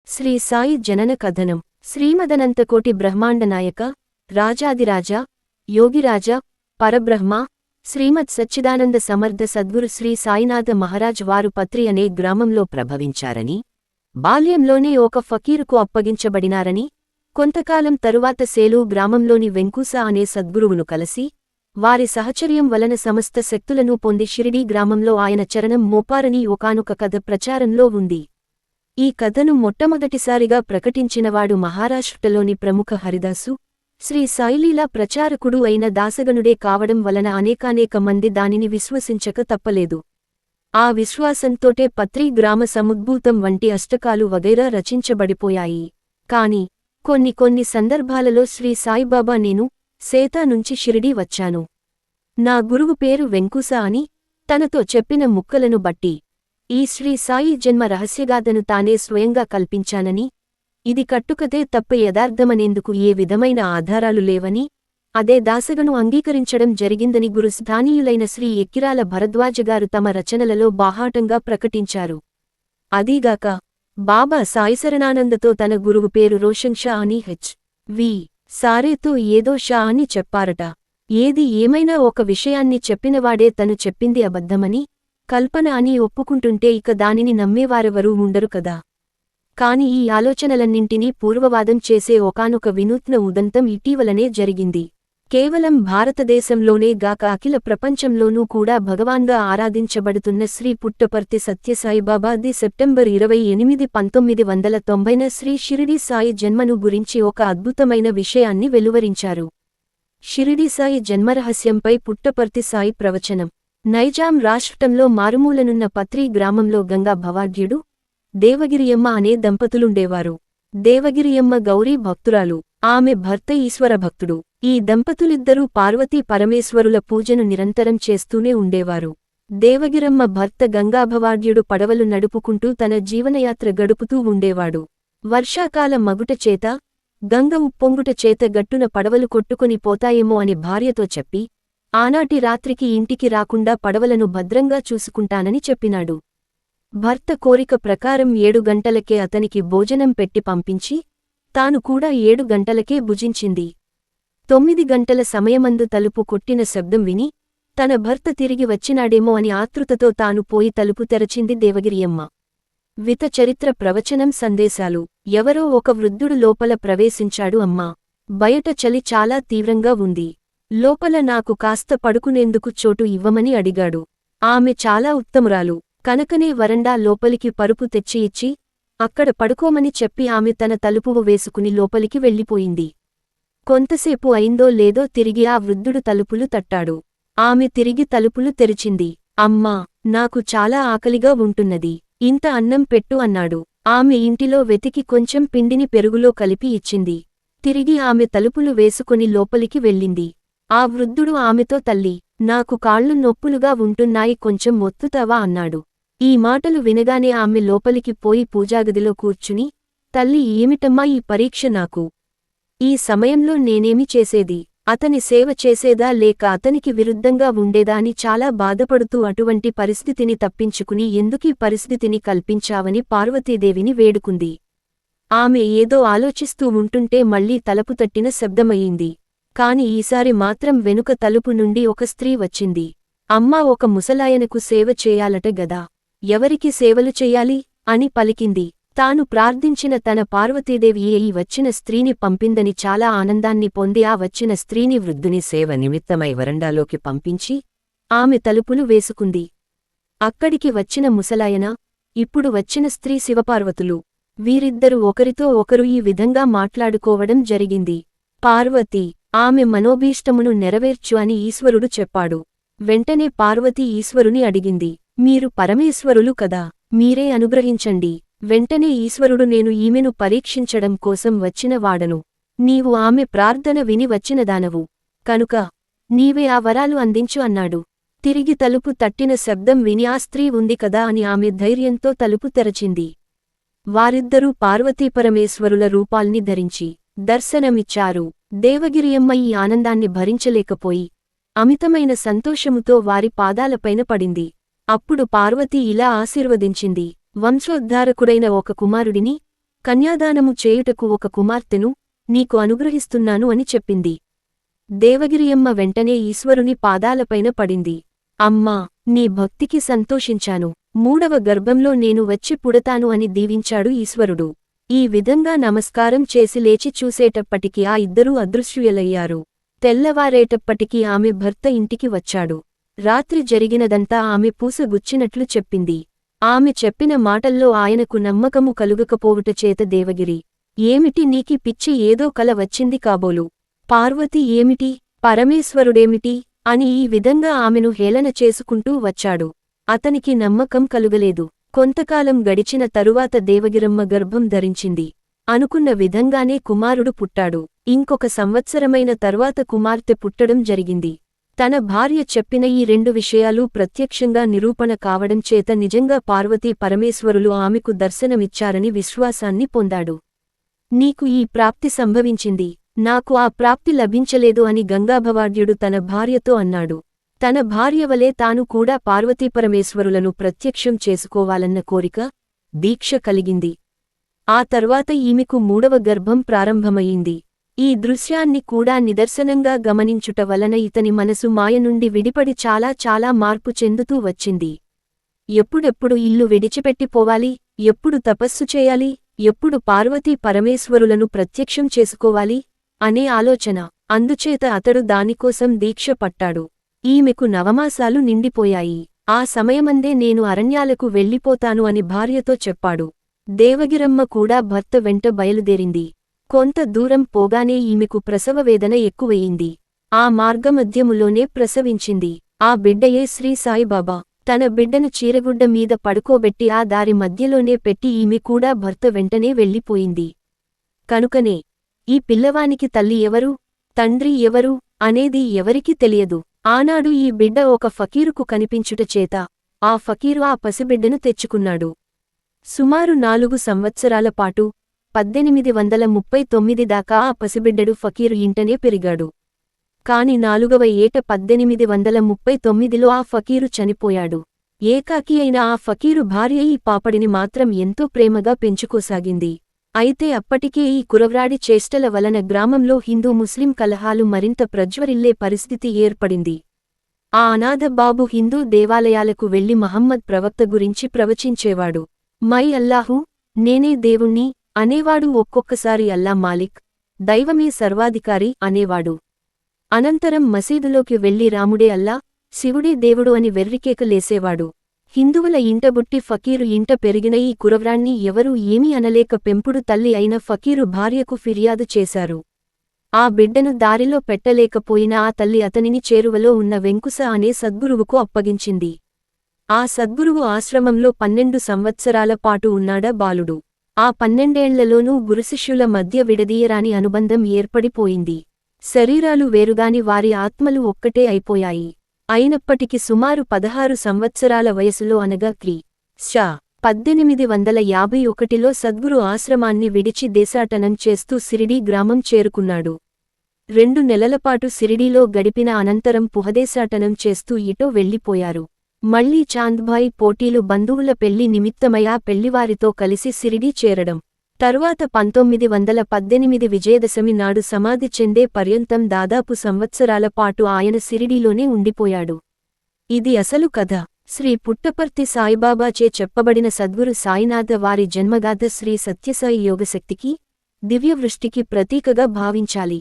శ్రీ సాయి జనన కథనం. శ్రీమదనంతకోటి బ్రహ్మాండనాయక, రాజాదిరాజ, యోగిరాజ, పరబ్రహ్మ, శ్రీమద్ సచ్చిదానంద సమర్థ సద్గురు శ్రీ సాయినాథ మహారాజ్ వారు పత్రి అనే గ్రామంలో ప్రభవించారని, బాల్యంలోనే ఒక ఫకీరుకు అప్పగించబడినారని, కొంతకాలం తరువాత సేలు గ్రామంలోని వెంకూస అనే సద్గురువును కలిసి, వారి సహచర్యం వలన సమస్త శక్తులను పొంది షిరిడీ గ్రామంలో ఆయన చరణం మోపారని ఒకానొక కథ ప్రచారంలో ఉంది. ఈ కథను మొట్టమొదటిసారిగా ప్రకటించినవాడు మహారాష్ట్రలోని ప్రముఖ హరిదాసు, శ్రీ సాయిలీలా ప్రచారకుడు అయిన దాసగనుడే కావడం వలన అనేకానేక మంది దానిని విశ్వసించక తప్పలేదు. ఆ విశ్వాసంతోటే పత్రి గ్రామ సముద్భూతం వంటి అష్టకాలు వగైరా రచించబడిపోయాయి. కాని కొన్ని సందర్భాలలో శ్రీ సాయిబాబా నేను సేతా నుంచి షిరిడీ వచ్చాను, నా గురువు పేరు వెంకూస అని తనతో చెప్పిన ముక్కలను బట్టి ఈ శ్రీ సాయి జన్మ రహస్యగాథను తానే స్వయంగా కల్పించానని, ఇది కట్టుకథే తప్ప యథార్థమనేందుకు ఏ విధమైన ఆధారాలు లేవని, అదే దాసగను అంగీకరించడం జరిగిందని గురుస్థానీయులైన శ్రీ ఎక్కిరాల భరద్వాజగారు తమ రచనలలో బాహాటంగా ప్రకటించారు. అదీగాక బాబా సాయిశరణానందతో తన గురువు పేరు రోషన్ షా అని హెచ్.వి. సారేతో ఏదో షా అని చెప్పారట. ఏది ఏమైనా ఒక విషయాన్ని చెప్పినవాడే తను చెప్పింది అబద్ధమని, కల్పన అని ఒప్పుకుంటుంటే ఇక దానిని నమ్మేవారెవరూ ఉండరు కదా. కాని ఈ ఆలోచనలన్నింటినీ పూర్వవాదం చేసే ఒకానొక వినూత్న ఉదంతం ఇటీవలనే జరిగింది. కేవలం భారతదేశంలోనే గాక అఖిల ప్రపంచంలోనూ కూడా భగవాన్గా ఆరాధించబడుతున్న శ్రీ పుట్టపర్తి సత్యసాయిబాబా సెప్టెంబర్ 28, 1990న శ్రీ షిరిడీ సాయి జన్మను గురించి ఒక అద్భుతమైన విషయాన్ని వెలువరించారు. షిరిడీ సాయి జన్మరహస్యంపై పుట్టపర్తి సాయి ప్రవచనం. నైజాం రాష్ట్రంలో మారుమూలనున్న పత్రి గ్రామంలో గంగా భవాఢ్యుడు, దేవగిరియమ్మ అనే దంపతులుండేవారు. దేవగిరియమ్మ గౌరీ భక్తురాలు, ఆమె భర్త ఈశ్వర భక్తుడు. ఈ దంపతులిద్దరూ పార్వతీ పరమేశ్వరుల పూజను నిరంతరం చేస్తూనే ఉండేవారు. దేవగిరమ్మ భర్త గంగాభవాఢ్యుడు పడవలు నడుపుకుంటూ తన జీవనయాత్ర గడుపుతూ ఉండేవాడు. వర్షాకాల మగుట చేత, గంగ ఉప్పొంగుట చేత గట్టున పడవలు కొట్టుకొని పోతాయేమో అని భార్యతో చెప్పి, ఆనాటి రాత్రికి ఇంటికి రాకుండా పడవలను భద్రంగా చూసుకుంటానని చెప్పినాడు. భర్త కోరిక ప్రకారం 7 గంటలకే అతనికి భోజనం పెట్టి పంపించి, తాను కూడా 7 గంటలకే భుజించింది. 9 గంటల సమయమందు తలుపు కొట్టిన శబ్దం విని, తన భర్త తిరిగి వచ్చినాడేమో అని ఆతృతతో తాను పోయి తలుపు తెరచింది దేవగిరియమ్మ. విత చరిత్ర ప్రవచనం సందేశాలు. ఎవరో ఒక వృద్ధుడు లోపల ప్రవేశించాడు. అమ్మా, బయట చలి చాలా తీవ్రంగా ఉంది. లోపల నాకు కాస్త పడుకునేందుకు చోటు ఇవ్వమని అడిగాడు. ఆమె చాలా ఉత్తమురాలు కనుకనే వరండా లోపలికి పరుపు తెచ్చి ఇచ్చి, అక్కడ పడుకోమని చెప్పి ఆమె తన తలుపు వేసుకుని లోపలికి వెళ్ళిపోయింది. కొంతసేపు అయిందో లేదో తిరిగి ఆ వృద్ధుడు తలుపులు తట్టాడు. ఆమె తిరిగి తలుపులు తెరిచింది. అమ్మా, నాకు చాలా ఆకలిగా ఉంటున్నది, ఇంత అన్నం పెట్టు అన్నాడు. ఆమె ఇంటిలో వెతికి కొంచెం పిండిని పెరుగులో కలిపి ఇచ్చింది. తిరిగి ఆమె తలుపులు వేసుకుని లోపలికి వెళ్ళింది. ఆ వృద్ధుడు ఆమెతో తల్లి, నాకు కాళ్ళు నొప్పులుగా ఉంటున్నాయి, కొంచెం మొత్తుతావా అన్నాడు. ఈ మాటలు వినగానే ఆమె లోపలికి పోయి పూజాగదిలో కూర్చుని, తల్లి, ఏమిటమ్మా ఈ పరీక్ష నాకు? ఈ సమయంలో నేనేమి చేసేది? అతని సేవ చేసేదా లేక అతనికి విరుద్ధంగా ఉండేదా అని చాలా బాధపడుతూ అటువంటి పరిస్థితిని తప్పించుకుని ఎందుకీ పరిస్థితిని కల్పించావని పార్వతీదేవిని వేడుకుంది. ఆమె ఏదో ఆలోచిస్తూ ఉంటుంటే మళ్లీ తలుపు తట్టిన శబ్దమయ్యింది. కాని ఈసారి మాత్రం వెనుక తలుపు నుండి ఒక స్త్రీ వచ్చింది. అమ్మా, ఒక ముసలాయనకు సేవ చేయాలట గదా, ఎవరికి సేవలు చెయ్యాలి అని పలికింది. తాను ప్రార్థించిన తన పార్వతీదేవి ఈ వచ్చిన స్త్రీని పంపిందని చాలా ఆనందాన్ని పొంది ఆ వచ్చిన స్త్రీని వృద్ధుని సేవ నిమిత్తమై వరండాలోకి పంపించి ఆమె తలుపులు వేసుకుంది. అక్కడికి వచ్చిన ముసలాయన, ఇప్పుడు వచ్చిన స్త్రీ శివపార్వతులు. వీరిద్దరూ ఒకరితో ఒకరు ఈ విధంగా మాట్లాడుకోవడం జరిగింది. పార్వతి, ఆమె మనోభీష్టమును నెరవేర్చు అని ఈశ్వరుడు చెప్పాడు. వెంటనే పార్వతి ఈశ్వరుని అడిగింది, మీరు పరమేశ్వరులు కదా, మీరే అనుగ్రహించండి. వెంటనే ఈశ్వరుడు, నేను ఈమెను పరీక్షించడం కోసం వచ్చిన వాడను. నీవు ఆమె ప్రార్థన విని వచ్చినదానవు కనుక నీవే ఆ వరాలు అందించు అన్నాడు. తిరిగి తలుపు తట్టిన శబ్దం విని ఆ స్త్రీ ఉంది కదా అని ఆమె ధైర్యంతో తలుపు తెరచింది. వారిద్దరూ పార్వతీపరమేశ్వరుల రూపాల్ని ధరించి దర్శనమిచ్చారు. దేవగిరియమ్మ ఈ ఆనందాన్ని భరించలేకపోయి అమితమైన సంతోషముతో వారి పాదాలపైన పడింది. అప్పుడు పార్వతి ఇలా ఆశీర్వదించింది, వంశోద్ధారకుడైన ఒక కుమారుడిని కన్యాదానము చేయుటకు ఒక కుమార్తెను నీకు అనుగ్రహిస్తున్నాను అని చెప్పింది. దేవగిరియమ్మ వెంటనే ఈశ్వరుని పాదాలపైన పడింది. అమ్మా, నీ భక్తికి సంతోషించాను. 3వ గర్భంలో నేను వచ్చి పుడతాను అని దీవించాడు ఈశ్వరుడు. ఈ విధంగా నమస్కారం చేసి లేచి చూసేటప్పటికి ఆ ఇద్దరూ అదృశ్యులయ్యారు. తెల్లవారేటప్పటికి ఆమె భర్త ఇంటికి వచ్చాడు. రాత్రి జరిగినదంతా ఆమె పూసగుచ్చినట్లు చెప్పింది. ఆమె చెప్పిన మాటల్లో ఆయనకు నమ్మకము కలుగకపోవుటచేత దేవగిరి, ఏమిటి నీకి పిచ్చి, ఏదో కల వచ్చింది కాబోలు. పార్వతి ఏమిటి, పరమేశ్వరుడేమిటి అని ఈ విధంగా ఆమెను హేళన చేసుకుంటూ వచ్చాడు. అతనికి నమ్మకం కలుగలేదు. కొంతకాలం గడిచిన తరువాత దేవగిరమ్మ గర్భం ధరించింది. అనుకున్న విధంగానే కుమారుడు పుట్టాడు. ఇంకొక సంవత్సరమైన తర్వాత కుమార్తె పుట్టడం జరిగింది. తన భార్య చెప్పిన ఈ 2 విషయాలు ప్రత్యక్షంగా నిరూపణ కావడం చేత నిజంగా పార్వతీ పరమేశ్వరులు ఆమెకు దర్శనమిచ్చారని విశ్వాసాన్ని పొందాడు. నీకు ఈ ప్రాప్తి సంభవించింది, నాకు ఆ ప్రాప్తి లభించలేదు అని గంగాభవాఢ్యుడు తన భార్యతో అన్నాడు. తన భార్యవలే తాను కూడా పార్వతీపరమేశ్వరులను ప్రత్యక్షం చేసుకోవాలన్న కోరిక, దీక్ష కలిగింది. ఆ తర్వాత ఈమెకు 3వ గర్భం ప్రారంభమయ్యింది. ఈ దృశ్యాన్ని కూడా నిదర్శనంగా గమనించుట వలన ఇతని మనసు మాయ నుండి విడిపడి చాలా చాలా మార్పు చెందుతూ వచ్చింది. ఎప్పుడెప్పుడు ఇల్లు విడిచిపెట్టిపోవాలి, ఎప్పుడు తపస్సు చేయాలి, ఎప్పుడు పార్వతీ పరమేశ్వరులను ప్రత్యక్షం చేసుకోవాలి అనే ఆలోచన. అందుచేత అతడు దానికోసం దీక్ష పట్టాడు. ఈమెకు నవమాసాలు నిండిపోయాయి. ఆ సమయమందే నేను అరణ్యాలకు వెళ్ళిపోతాను అని భార్యతో చెప్పాడు. దేవగిరమ్మ కూడా భర్త వెంట బయలుదేరింది. కొంత దూరం పోగానే ఈమెకు ప్రసవవేదన ఎక్కువయింది. ఆ మార్గమధ్యములోనే ప్రసవించింది. ఆ బిడ్డయే శ్రీ సాయిబాబా. తన బిడ్డను చీరగుడ్డ మీద పడుకోబెట్టి ఆ దారి మధ్యలోనే పెట్టి ఈమె కూడా భర్త వెంటనే వెళ్ళిపోయింది. కనుకనే ఈ పిల్లవానికి తల్లి ఎవరు, తండ్రి ఎవరు అనేది ఎవరికీ తెలియదు. ఆనాడు ఈ బిడ్డ ఒక ఫకీరుకు కనిపించుట చేత ఆ ఫకీరు ఆ పసిబిడ్డను తెచ్చుకున్నాడు. సుమారు 4 సంవత్సరాల పాటు 1839 దాకా ఆ పసిబిడ్డడు ఫకీరు ఇంటనే పెరిగాడు. కాని 4వ ఏట 1839లో ఆ ఫకీరు చనిపోయాడు. ఏకాకి అయిన ఆ ఫకీరు భార్య ఈ పాపడిని మాత్రం ఎంతో ప్రేమగా పెంచుకోసాగింది. అయితే అప్పటికే ఈ కురవ్రాడి చేష్టల వలన గ్రామంలో హిందూ ముస్లిం కలహాలు మరింత ప్రజ్వరిల్లే పరిస్థితి ఏర్పడింది. ఆ అనాథ బాబు హిందూ దేవాలయాలకు వెళ్లి మహమ్మద్ ప్రవక్త గురించి ప్రవచించేవాడు. మై అల్లాహు, నేనే దేవుణ్ణి అనేవాడు. ఒక్కొక్కసారి అల్లా మాలిక్, దైవమే సర్వాధికారి అనేవాడు. అనంతరం మసీదులోకి వెళ్లి రాముడే అల్లా, శివుడే దేవుడు అని వెర్రికేకలేసేవాడు. హిందువుల ఇంటబుట్టి ఫకీరు ఇంట పెరిగిన ఈ కురవ్రాణ్ణి ఎవరూ ఏమీ అనలేక పెంపుడు తల్లి అయిన ఫకీరు భార్యకు ఫిర్యాదు చేశారు. ఆ బిడ్డను దారిలో పెట్టలేకపోయిన ఆ తల్లి అతనిని చేరువలో ఉన్న వెంకుస అనే సద్గురువుకు అప్పగించింది. ఆ సద్గురువు ఆశ్రమంలో 12 సంవత్సరాల పాటు ఉన్నాడా బాలుడు. ఆ 12 ఏళ్లలోనూ గురుశిష్యుల మధ్య విడదీయరాని అనుబంధం ఏర్పడిపోయింది. శరీరాలు వేరుగాని వారి ఆత్మలు ఒక్కటే అయిపోయాయి. అయినప్పటికీ సుమారు 16 సంవత్సరాల వయసులో అనగా క్రీ. శ. 1851లో సద్గురు ఆశ్రమాన్ని విడిచి దేశాటనం చేస్తూ సిరిడీ గ్రామం చేరుకున్నాడు. 2 నెలలపాటు సిరిడీలో గడిపిన అనంతరం పుహదేశాటనం చేస్తూ ఇటో వెళ్లిపోయారు. మళ్లీ చాంద్భాయి పోటీలు బంధువుల పెళ్లి నిమిత్తమై ఆ పెళ్లివారితో కలిసి సిరిడీ చేరడం. తరువాత 1918 విజయదశమి నాడు సమాధి చెందే పర్యంతం దాదాపు సంవత్సరాల పాటు ఆయన సిరిడీలోనే ఉండిపోయాడు. ఇది అసలు కథ. శ్రీ పుట్టపర్తి సాయిబాబాచే చెప్పబడిన సద్గురు సాయినాథ వారి జన్మగాథ శ్రీ సత్యసాయి యోగశక్తికి, దివ్యవృష్టికి ప్రతీకగా భావించాలి.